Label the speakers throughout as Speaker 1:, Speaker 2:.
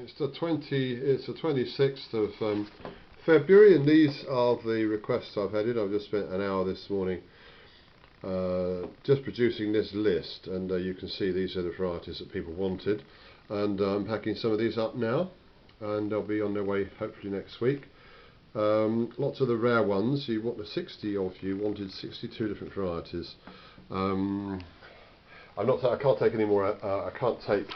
Speaker 1: It's the 26th of February, and these are the requests I've had in. I've just spent an hour this morning just producing this list, and you can see these are the varieties that people wanted, and I'm packing some of these up now, and they'll be on their way hopefully next week. Lots of the rare ones. You want the 60 of you wanted 62 different varieties. I can't take any more. I can't take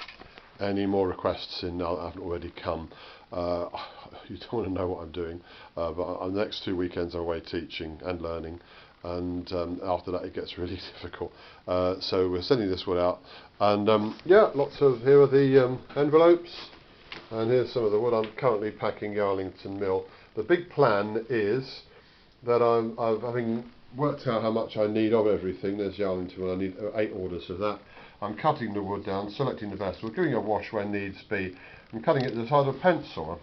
Speaker 1: any more requests in. I haven't already come. You don't want to know what I'm doing, but on the next 2 weekends I'm away teaching and learning, and after that it gets really difficult. So we're sending this one out, and yeah, here are the envelopes, and here's some of the wood. I'm currently packing Yarlington Mill. The big plan is that having worked out how much I need of everything. There's Yarlington Mill. I need 8 orders of that. I'm cutting the wood down, selecting the best wood, giving a wash where needs be. I'm cutting it. There's either a pencil.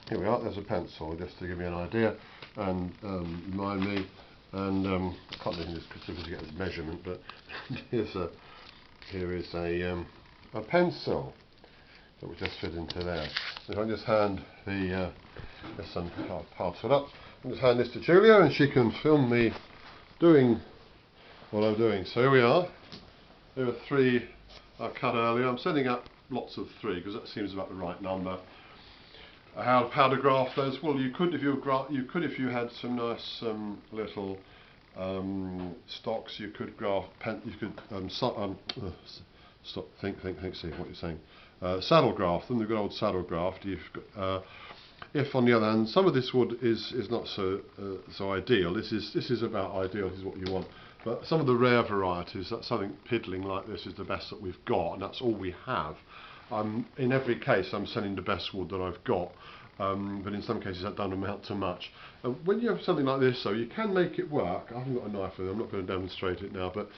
Speaker 1: Here we are. There's a pencil, just to give you an idea and remind me. And I can't do this specifically to get this measurement, but here is a pencil that will just fit into there. If I just hand I'll pass it up. I'll just hand this to Julia, and she can film me doing what I'm doing. So here we are. There are 3 I cut earlier. I'm setting up lots of 3 because that seems about the right number. How to graft those? Well, you could if you had some nice little stocks. You could graft. Stop. Think. See what you're saying. Saddle graft them. The good old saddle graft. If on the other hand, some of this wood is not so ideal. This is about ideal. This is what you want. But some of the rare varieties, that's something piddling like this, is the best that we've got, and that's all we have. In every case, I'm selling the best wood that I've got, but in some cases that doesn't amount to much. When you have something like this, though, you can make it work. I haven't got a knife with it. I'm not going to demonstrate it now, but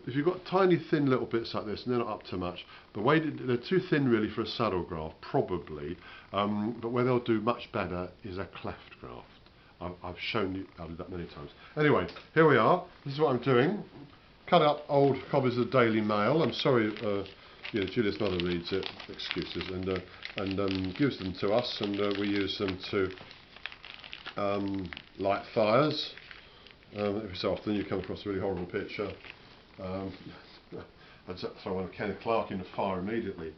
Speaker 1: if you've got tiny, thin little bits like this, and they're not up to much, they're too thin really for a saddle graft, probably. But where they'll do much better is a cleft graft. I've shown you, I've done that many times. Anyway, here we are. This is what I'm doing. Cut up old copies of the Daily Mail. I'm sorry, Julia's mother reads it, excuses, and gives them to us, and we use them to light fires. Every so often you come across a really horrible picture. I'd throw one of Kenneth Clark in the fire immediately.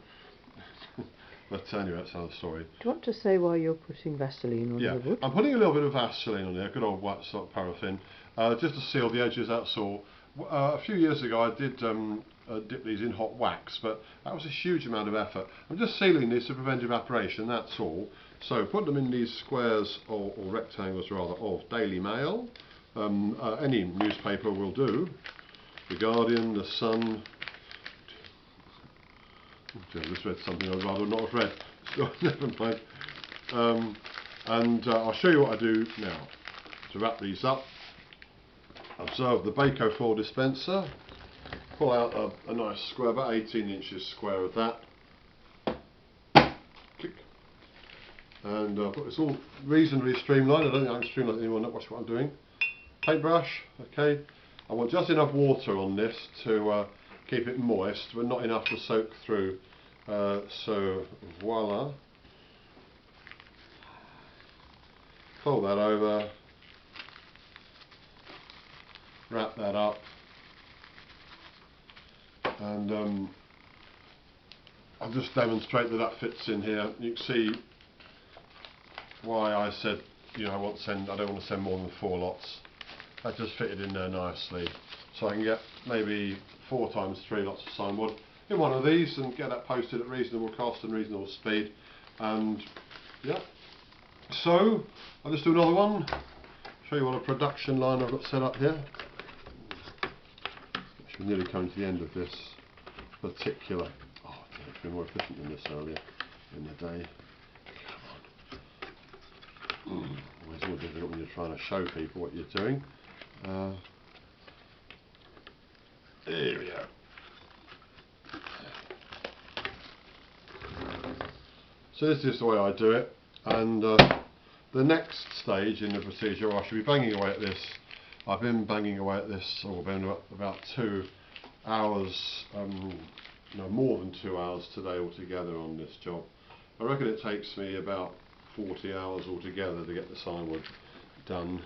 Speaker 1: But anyway, that's another story.
Speaker 2: Do you want to say why you're putting Vaseline on the wood?
Speaker 1: I'm putting a little bit of Vaseline on there, good old white sort of paraffin, just to seal the edges, that's all. A few years ago I did dip these in hot wax, but that was a huge amount of effort. I'm just sealing these to prevent evaporation, that's all. So put them in these squares, or rectangles rather, of Daily Mail. Any newspaper will do. The Guardian, The Sun. I just read something I'd rather not have read. So never mind. I'll show you what I do now. To wrap these up, observe the bequeathed dispenser. Pull out a nice square, about 18 inches square of that. Click. And it's all reasonably streamlined. I don't think I can streamline it anymore. Not watch what I'm doing. Paintbrush. Okay. I want just enough water on this to keep it moist, but not enough to soak through. So voila. Fold that over. Wrap that up. And I'll just demonstrate that fits in here. You can see why I said, I don't want to send more than 4 lots. That just fitted in there nicely. So I can get maybe 4 times 3 lots of sign wood in one of these and get that posted at reasonable cost and reasonable speed. And yeah, so I'll just do another one. Show you what a production line I've got set up here. We're nearly coming to the end of this particular. Oh, it's been more efficient than this earlier in the day. Come on. Always more difficult when you're trying to show people what you're doing. There we go. So this is the way I do it, and the next stage in the procedure, I should be banging away at this. I've been banging away at this, or been about 2 hours, no, more than 2 hours today altogether on this job. I reckon it takes me about 40 hours altogether to get the scion wood done.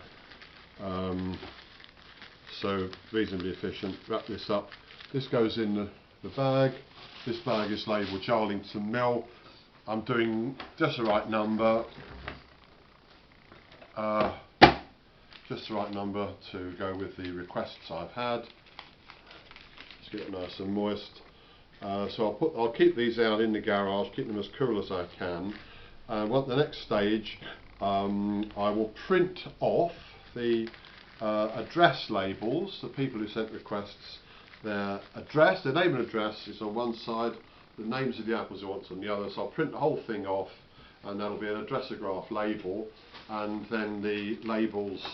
Speaker 1: So reasonably efficient. Wrap this up. This goes in the bag. This bag is labelled Charlington Mill. I'm doing just the right number. Just the right number to go with the requests I've had. Let's get it nice and moist. So I'll keep these out in the garage, keep them as cool as I can. The next stage, I will print off the address labels. The people who sent requests, their address, their name and address is on one side, the names of the apples they want on the other. So I'll print the whole thing off, and that'll be an addressograph label, and then the labels,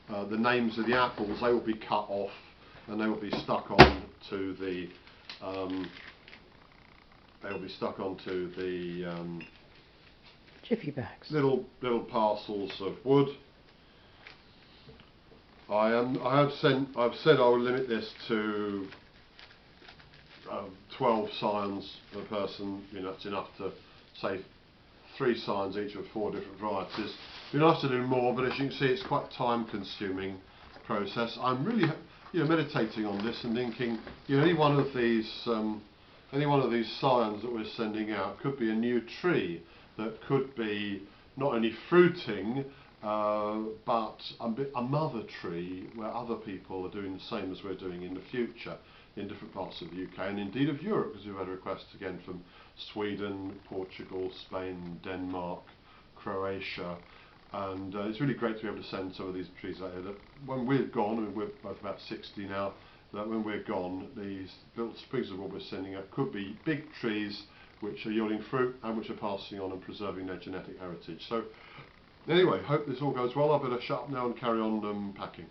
Speaker 1: the names of the apples, they will be cut off and they will be stuck on to the
Speaker 2: jiffy bags.
Speaker 1: Little parcels of wood. I've said I will limit this to 12 scions per person. You know, that's enough to say 3 scions each of 4 different varieties. It'd be nice to do more, but as you can see, it's quite a time-consuming process. I'm really, meditating on this and thinking, any one of these scions that we're sending out could be a new tree that could be not only fruiting, but a mother tree where other people are doing the same as we're doing in the future in different parts of the UK and indeed of Europe, because we've had requests again from Sweden, Portugal, Spain, Denmark, Croatia, and it's really great to be able to send some of these trees out here that when we're gone, and we're both about 60 now, that when we're gone, these little sprigs of what we're sending out could be big trees which are yielding fruit and which are passing on and preserving their genetic heritage. So anyway, hope this all goes well. I better shut up now and carry on packing.